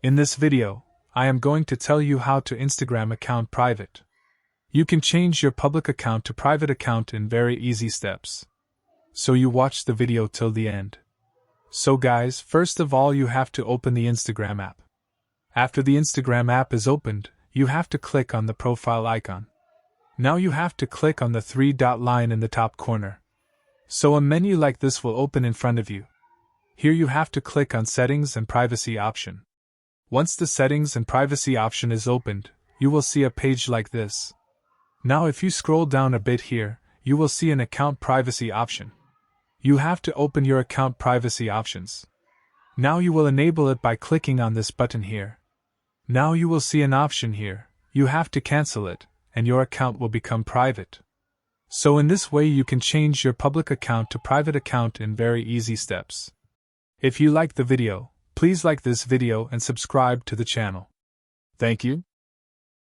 In this video, I am going to tell you how to Instagram account private. You can change your public account to private account in very easy steps. So you watch the video till the end. So guys, first of all you have to open the Instagram app. After the Instagram app is opened, you have to click on the profile icon. Now you have to click on the three-dot line in the top corner. So a menu like this will open in front of you. Here you have to click on Settings and Privacy option. Once the Settings and Privacy option is opened, you will see a page like this. Now if you scroll down a bit here, you will see an Account Privacy option. You have to open your account privacy options. Now you will enable it by clicking on this button here. Now you will see an option here, you have to cancel it, and your account will become private. So in this way you can change your public account to private account in very easy steps. If you like the video, please like this video and subscribe to the channel. Thank you.